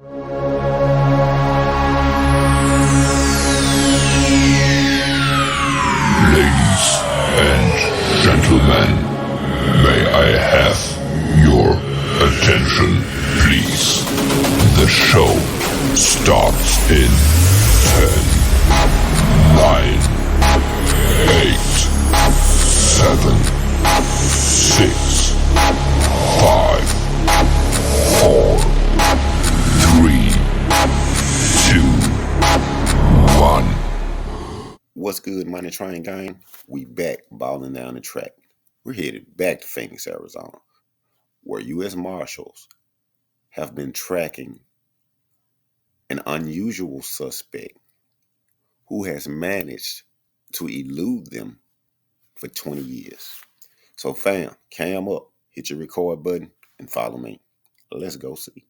Ladies and gentlemen, may I have your attention, please? The show starts in 10, 9, 8, 7, 6, 5, 4, 3, 2, 1. What's good, Money Train Gang? We back balling down the track. We're headed back to Phoenix, Arizona, where U.S. Marshals have been tracking an unusual suspect who has managed to elude them for 20 years. So fam, cam up, hit your record button, and follow me. Let's go see.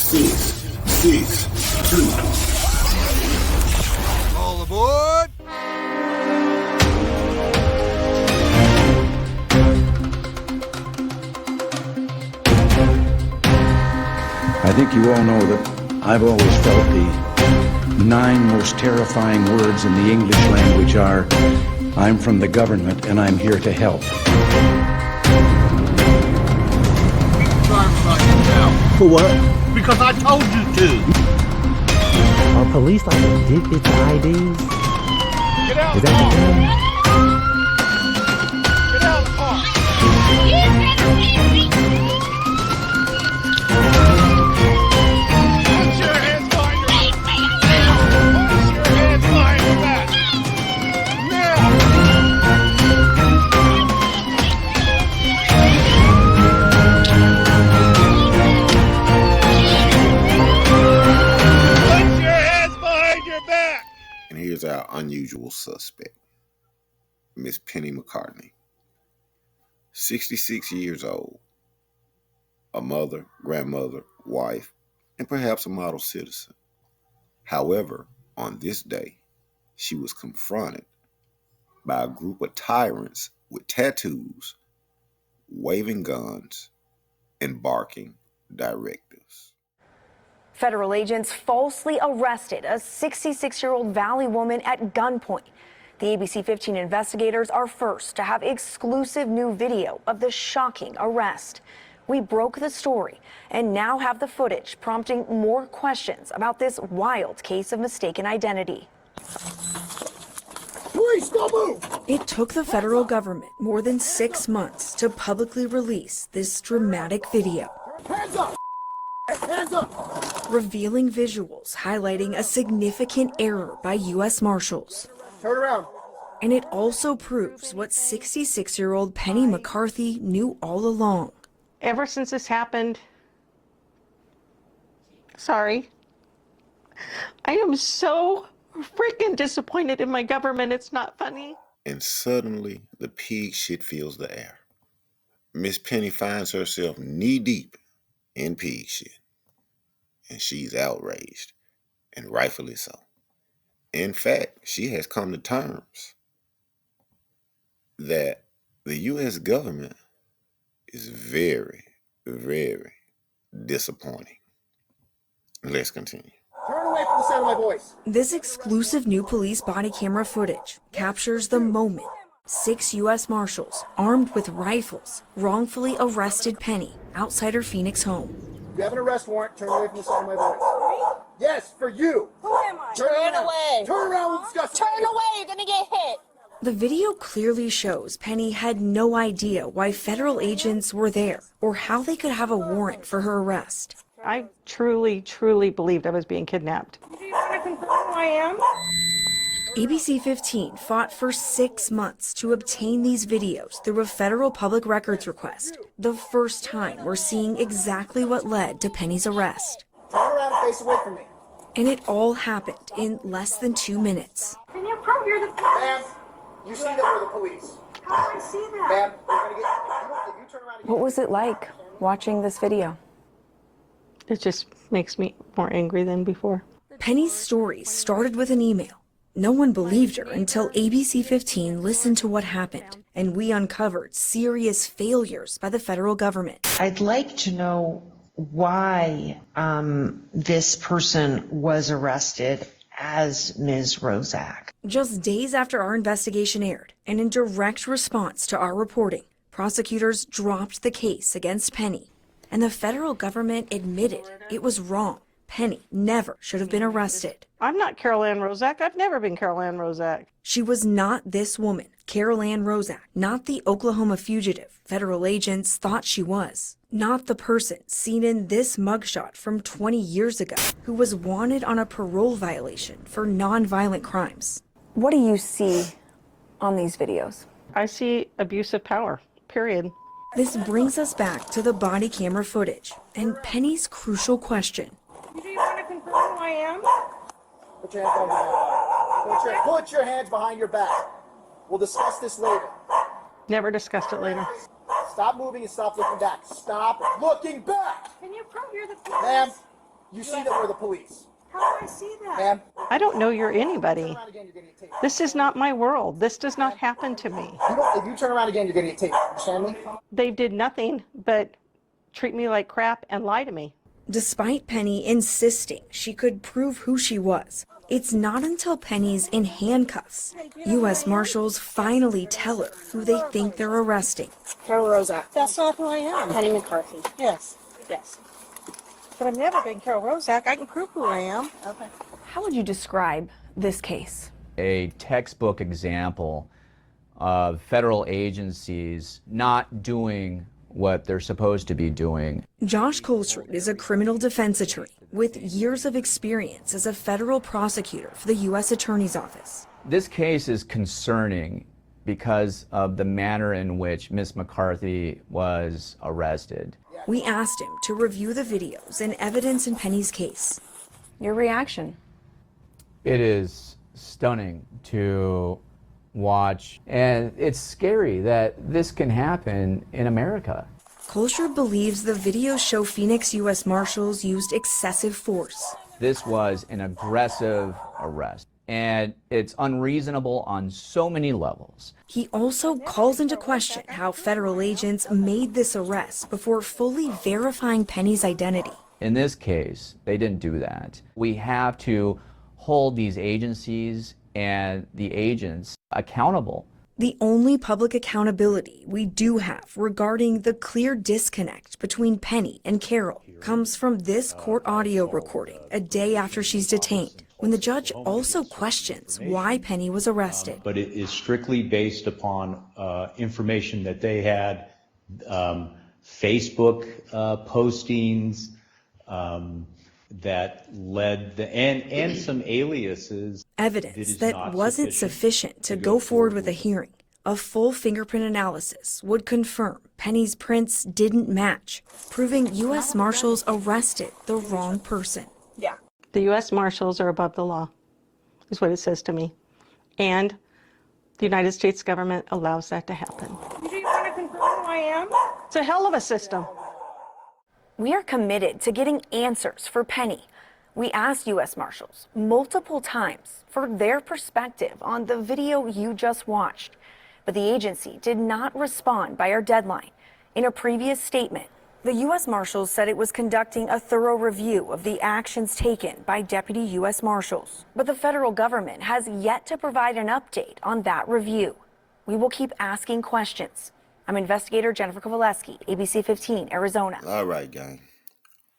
6, 2. All aboard! I think you all know that I've always felt the 9 most terrifying words in the English language are, I'm from the government and I'm here to help. For what? Because I told you to. Are police like addicted to IDs? Get out Is of the that car! the thing? Get out of the car! Put your hands behind your back! Put your hands behind your back! Now! Put your hands behind your back! And here's our unusual suspect, Miss Penny McCartney, 66 years old, a mother, grandmother, wife, and perhaps a model citizen. However, on this day, she was confronted by a group of tyrants with tattoos, waving guns, and barking directives. Federal agents falsely arrested a 66-year-old Valley woman at gunpoint. The ABC 15 investigators are first to have exclusive new video of the shocking arrest. We broke the story and now have the footage prompting more questions about this wild case of mistaken identity. Police, don't move! It took the federal government more than 6 months to publicly release this dramatic video, Hands up! Hands up! revealing visuals highlighting a significant error by U.S. Marshals. Turn around. And it also proves what 66-year-old Penny McCarthy knew all along. Ever since this happened, sorry, I am so freaking disappointed in my government. It's not funny. And suddenly, the pig shit fills the air. Miss Penny finds herself knee-deep in pig shit. And she's outraged, and rightfully so. In fact, she has come to terms that the U.S. government is very, very disappointing. Let's continue. Turn away from the sound of my voice. This exclusive new police body camera footage captures the moment 6 U.S. Marshals, armed with rifles, wrongfully arrested Penny outside her Phoenix home. You have an arrest warrant. Turn away from the sound of my voice. Yes, for you. Who am I? Turn away. Turn around. We'll discuss it. Turn away, you're gonna get hit. The video clearly shows Penny had no idea why federal agents were there or how they could have a warrant for her arrest. I truly, truly believed I was being kidnapped. Do you want to confirm who I am? ABC 15 fought for 6 months to obtain these videos through a federal public records request. The first time we're seeing exactly what led to Penny's arrest. Turn around and face away from me. And it all happened in less than 2 minutes. Can you prove you're the Ma'am, you see that we're the police. How do I see that? Ma'am, we're gonna get. If you turn around and What was it like watching this video? It just makes me more angry than before. Penny's story started with an email. No one believed her until ABC 15 listened to what happened, and we uncovered serious failures by the federal government. I'd like to know why this person was arrested as Ms. Rozak. Just days after our investigation aired, and in direct response to our reporting, prosecutors dropped the case against Penny, and the federal government admitted it was wrong. Penny never should have been arrested. I'm not Carol Ann Rozak. I've never been Carol Ann Rozak. She was not this woman, Carol Ann Rozak, not the Oklahoma fugitive federal agents thought she was, not the person seen in this mugshot from 20 years ago who was wanted on a parole violation for nonviolent crimes. What do you see on these videos? I see abuse of power, period. This brings us back to the body camera footage and Penny's crucial question. Do you want to confirm who I am? Put your hands behind your back. Put your hands behind your back. We'll discuss this later. Never discussed it later. Stop moving and stop looking back. Stop looking back! Can you prove you're the police? Ma'am, you see that we're the police. How do I see that? Ma'am, I don't know you're anybody. turn around again, you're gonna get taped. This is not my world. This does not happen to me. If you turn around again, you're gonna get taped. Understand me? They did nothing but treat me like crap and lie to me. Despite Penny insisting she could prove who she was, it's not until Penny's in handcuffs, U.S. Marshals finally tell her who they think they're arresting. Carol Rozak. That's not who I am. Penny McCarthy. Yes. Yes. But I've never been Carol Rozak. I can prove who I am. Okay. How would you describe this case? A textbook example of federal agencies not doing what they're supposed to be doing. Josh Colstrud is a criminal defense attorney with years of experience as a federal prosecutor for the U.S. Attorney's Office. This case is concerning because of the manner in which Ms. McCarthy was arrested. We asked him to review the videos and evidence in Penny's case. Your reaction? It is stunning to watch, and it's scary that this can happen in America. Colstrud believes the videos show Phoenix U.S. Marshals used excessive force. This was an aggressive arrest, and it's unreasonable on so many levels. He also calls into question how federal agents made this arrest before fully verifying Penny's identity. In this case, they didn't do that. We have to hold these agencies and the agents accountable. The only public accountability we do have regarding the clear disconnect between Penny and Carol comes from this court audio recording a day after she's detained, when the judge also questions why Penny was arrested. But it is strictly based upon information that they had, Facebook postings, that led and some aliases. Evidence that wasn't sufficient to go forward with a hearing. A full fingerprint analysis would confirm Penny's prints didn't match, proving U.S. Marshals arrested the wrong person. Yeah. The U.S. Marshals are above the law, is what it says to me. And the United States government allows that to happen. Do you want to confirm who I am? It's a hell of a system. We are committed to getting answers for Penny. We asked U.S. Marshals multiple times for their perspective on the video you just watched, but the agency did not respond by our deadline. In a previous statement, the U.S. Marshals said it was conducting a thorough review of the actions taken by Deputy U.S. Marshals, but the federal government has yet to provide an update on that review. We will keep asking questions. I'm investigator Jennifer Kovaleski, ABC 15, Arizona. All right, gang.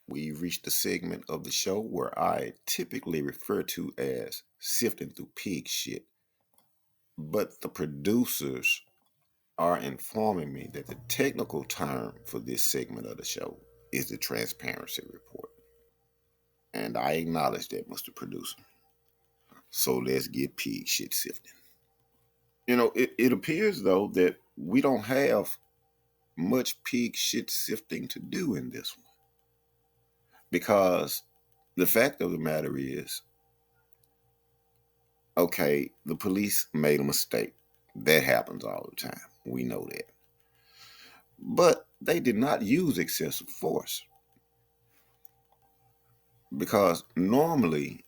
We've reached the segment of the show where I typically refer to as sifting through pig shit. But the producers are informing me that the technical term for this segment of the show is the transparency report. And I acknowledge that, Mr. Producer. So let's get pig shit sifting. You know, it appears, though, that we don't have much pig shit sifting to do in this one. Because the fact of the matter is, okay, the police made a mistake. That happens all the time. We know that. But they did not use excessive force. Because normally,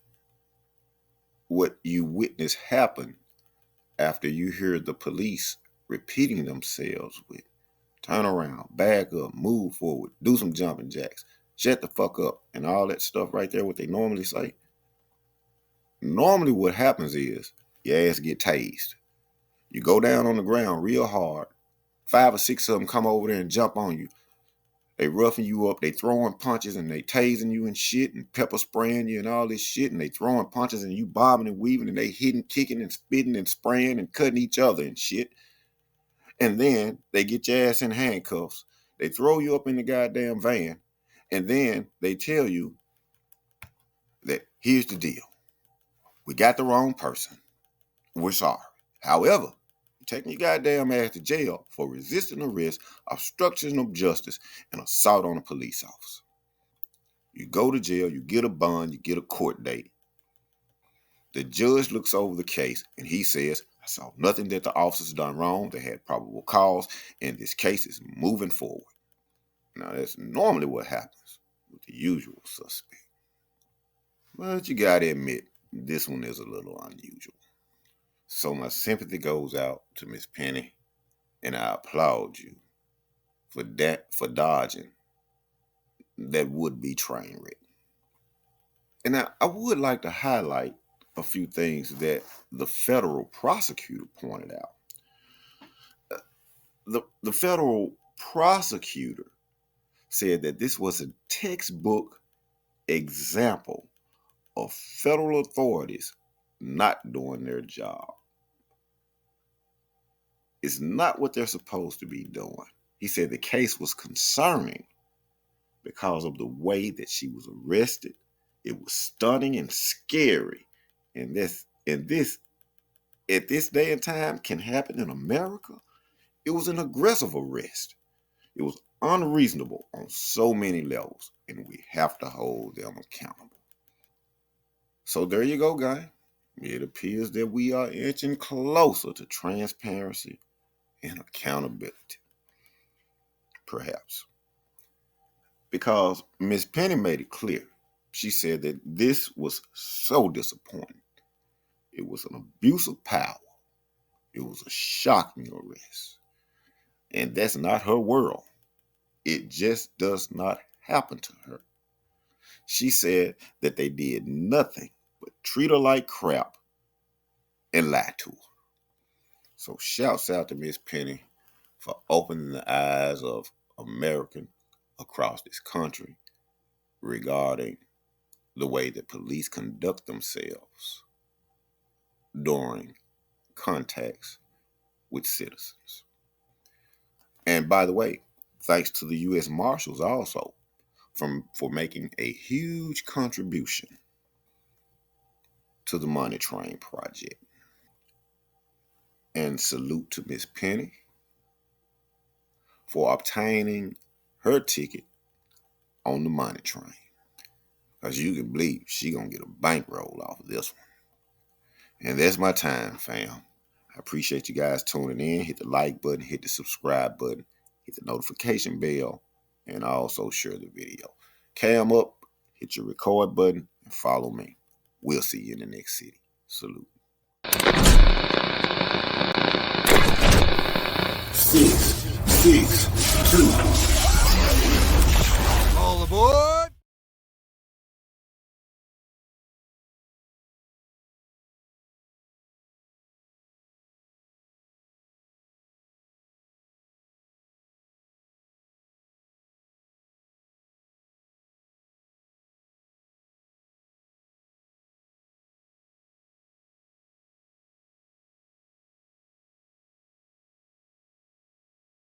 what you witness happen after you hear the police repeating themselves with turn around, back up, move forward, do some jumping jacks, shut the fuck up, and all that stuff right there, what they normally say. Normally what happens is your ass get tased. You go down on the ground real hard. 5 or 6 of them come over there and jump on you. They roughing you up. They throwing punches and they tasing you and shit and pepper spraying you and all this shit. And they throwing punches and you bobbing and weaving and they hitting, kicking and spitting and spraying and cutting each other and shit. And then they get your ass in handcuffs. They throw you up in the goddamn van. And then they tell you that here's the deal. We got the wrong person. We're sorry. However, you're taking your goddamn ass to jail for resisting arrest, obstruction of justice, and assault on a police officer. You go to jail, you get a bond, you get a court date. The judge looks over the case and he says, I saw nothing that the officers done wrong. They had probable cause, and this case is moving forward. Now, that's normally what happens with the usual suspect. But you gotta admit, this one is a little unusual. So my sympathy goes out to Miss Penny, and I applaud you for dodging that would-be train wreck. And I would like to highlight a few things that the federal prosecutor pointed out. The federal prosecutor said that this was a textbook example of federal authorities not doing their job. It's not what they're supposed to be doing. He said the case was concerning because of the way that she was arrested. It was stunning and scary. And this at this day and time can happen in America. It was an aggressive arrest. It was unreasonable on so many levels, and we have to hold them accountable. So there you go, guy. It appears that we are inching closer to transparency and accountability. Perhaps. Because Miss Penny made it clear. She said that this was so disappointing. It was an abuse of power. It was a shocking arrest. And that's not her world. It just does not happen to her. She said that they did nothing but treat her like crap and lie to her. So shouts out to Miss Penny for opening the eyes of Americans across this country regarding the way that police conduct themselves during contacts with citizens. And by the way, thanks to the U.S. Marshals also for making a huge contribution to the Money Train Project. And salute to Miss Penny for obtaining her ticket on the Money Train. Because you can believe she gonna get a bankroll off of this one. And that's my time, fam. I appreciate you guys tuning in. Hit the like button, hit the subscribe button, hit the notification bell, and also share the video. Cam up, hit your record button, and follow me. We'll see you in the next city. Salute. 6, 6, 2. All aboard!